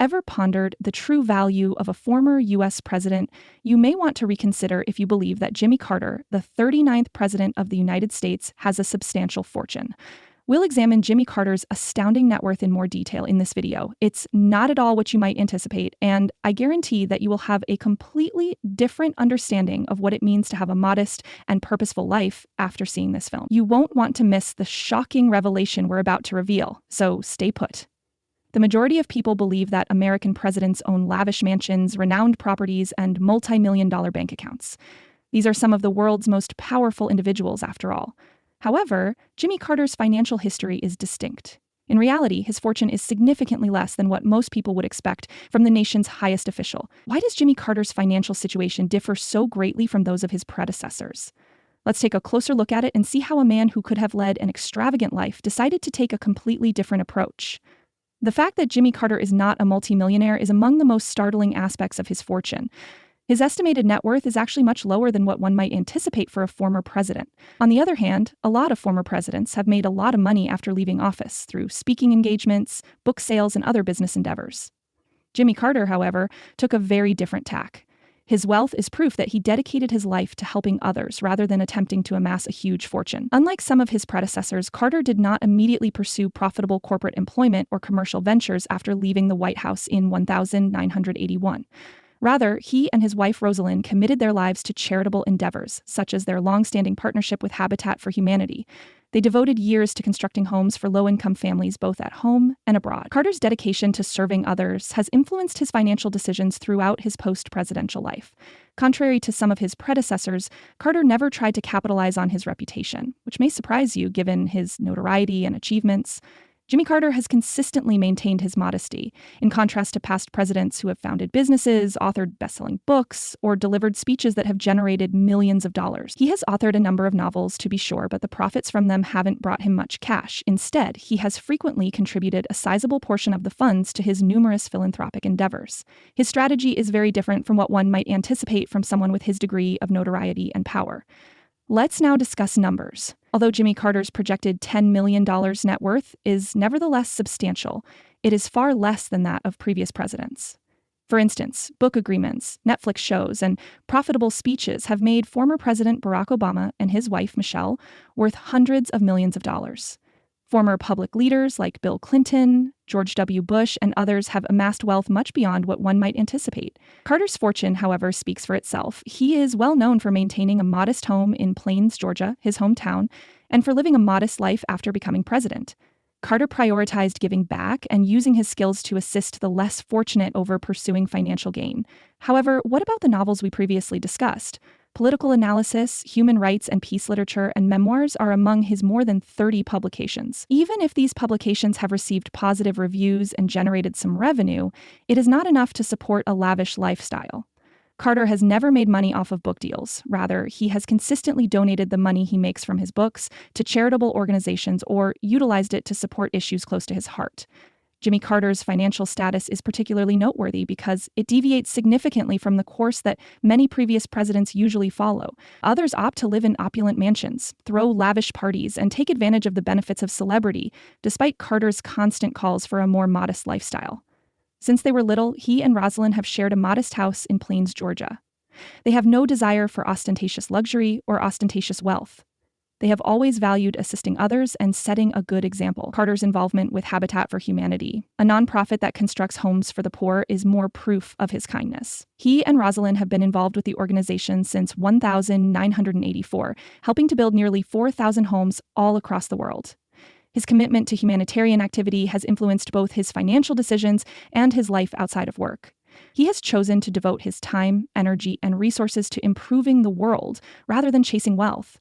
ever pondered the true value of a former U.S. president, you may want to reconsider if you believe that Jimmy Carter, the 39th president of the United States, has a substantial fortune. We'll examine Jimmy Carter's astounding net worth in more detail in this video. It's not at all what you might anticipate, and I guarantee that you will have a completely different understanding of what it means to have a modest and purposeful life after seeing this film. You won't want to miss the shocking revelation we're about to reveal, so stay put. The majority of people believe that American presidents own lavish mansions, renowned properties, and multi-million-dollar bank accounts. These are some of the world's most powerful individuals, after all. However, Jimmy Carter's financial history is distinct. In reality, his fortune is significantly less than what most people would expect from the nation's highest official. Why does Jimmy Carter's financial situation differ so greatly from those of his predecessors? Let's take a closer look at it and see how a man who could have led an extravagant life decided to take a completely different approach. The fact that Jimmy Carter is not a multimillionaire is among the most startling aspects of his fortune. His estimated net worth is actually much lower than what one might anticipate for a former president. On the other hand, a lot of former presidents have made a lot of money after leaving office through speaking engagements, book sales, and other business endeavors. Jimmy Carter, however, took a very different tack. His wealth is proof that he dedicated his life to helping others rather than attempting to amass a huge fortune. Unlike some of his predecessors, Carter did not immediately pursue profitable corporate employment or commercial ventures after leaving the White House in 1981. Rather, he and his wife Rosalind committed their lives to charitable endeavors, such as their long-standing partnership with Habitat for Humanity. They devoted years to constructing homes for low-income families both at home and abroad. Carter's dedication to serving others has influenced his financial decisions throughout his post-presidential life. Contrary to some of his predecessors, Carter never tried to capitalize on his reputation, which may surprise you given his notoriety and achievements. Jimmy Carter has consistently maintained his modesty, in contrast to past presidents who have founded businesses, authored best-selling books, or delivered speeches that have generated millions of dollars. He has authored a number of novels, to be sure, but the profits from them haven't brought him much cash. Instead, he has frequently contributed a sizable portion of the funds to his numerous philanthropic endeavors. His strategy is very different from what one might anticipate from someone with his degree of notoriety and power. Let's now discuss numbers. Although Jimmy Carter's projected $10 million net worth is nevertheless substantial, it is far less than that of previous presidents. For instance, book agreements, Netflix shows, and profitable speeches have made former President Barack Obama and his wife Michelle worth hundreds of millions of dollars. Former public leaders like Bill Clinton, George W. Bush, and others have amassed wealth much beyond what one might anticipate. Carter's fortune, however, speaks for itself. He is well known for maintaining a modest home in Plains, Georgia, his hometown, and for living a modest life after becoming president. Carter prioritized giving back and using his skills to assist the less fortunate over pursuing financial gain. However, what about the novels we previously discussed? Political analysis, human rights and peace literature, and memoirs are among his more than 30 publications. Even if these publications have received positive reviews and generated some revenue, it is not enough to support a lavish lifestyle. Carter has never made money off of book deals. Rather, he has consistently donated the money he makes from his books to charitable organizations or utilized it to support issues close to his heart. Jimmy Carter's financial status is particularly noteworthy because it deviates significantly from the course that many previous presidents usually follow. Others opt to live in opulent mansions, throw lavish parties, and take advantage of the benefits of celebrity, despite Carter's constant calls for a more modest lifestyle. Since they were little, he and Rosalind have shared a modest house in Plains, Georgia. They have no desire for ostentatious luxury or ostentatious wealth. They have always valued assisting others and setting a good example. Carter's involvement with Habitat for Humanity, a nonprofit that constructs homes for the poor, is more proof of his kindness. He and Rosalind have been involved with the organization since 1984, helping to build nearly 4,000 homes all across the world. His commitment to humanitarian activity has influenced both his financial decisions and his life outside of work. He has chosen to devote his time, energy, and resources to improving the world rather than chasing wealth.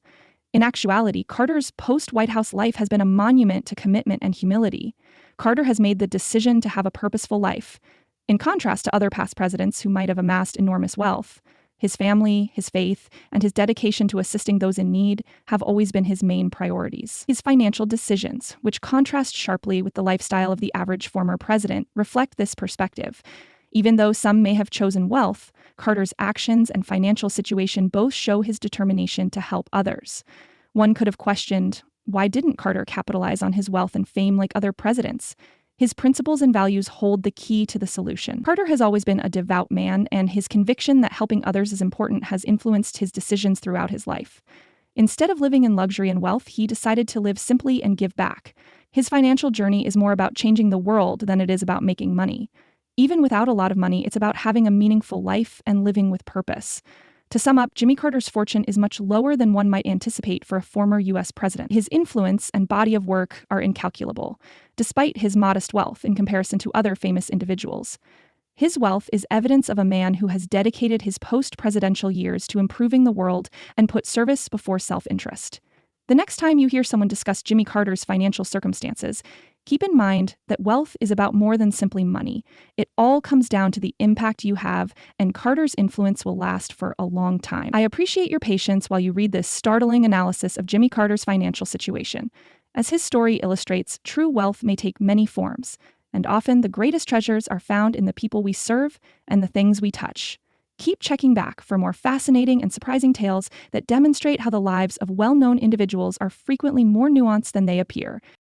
In actuality, Carter's post-White House life has been a monument to commitment and humility. Carter has made the decision to have a purposeful life. In contrast to other past presidents who might have amassed enormous wealth, his family, his faith, and his dedication to assisting those in need have always been his main priorities. His financial decisions, which contrast sharply with the lifestyle of the average former president, reflect this perspective. Even though some may have chosen wealth, Carter's actions and financial situation both show his determination to help others. One could have questioned, why didn't Carter capitalize on his wealth and fame like other presidents? His principles and values hold the key to the solution. Carter has always been a devout man, and his conviction that helping others is important has influenced his decisions throughout his life. Instead of living in luxury and wealth, he decided to live simply and give back. His financial journey is more about changing the world than it is about making money. Even without a lot of money, it's about having a meaningful life and living with purpose. To sum up, Jimmy Carter's fortune is much lower than one might anticipate for a former U.S. president. His influence and body of work are incalculable, despite his modest wealth in comparison to other famous individuals. His wealth is evidence of a man who has dedicated his post-presidential years to improving the world and put service before self-interest. The next time you hear someone discuss Jimmy Carter's financial circumstances, keep in mind that wealth is about more than simply money. It all comes down to the impact you have, and Carter's influence will last for a long time. I appreciate your patience while you read this startling analysis of Jimmy Carter's financial situation. As his story illustrates, true wealth may take many forms, and often the greatest treasures are found in the people we serve and the things we touch. Keep checking back for more fascinating and surprising tales that demonstrate how the lives of well-known individuals are frequently more nuanced than they appear.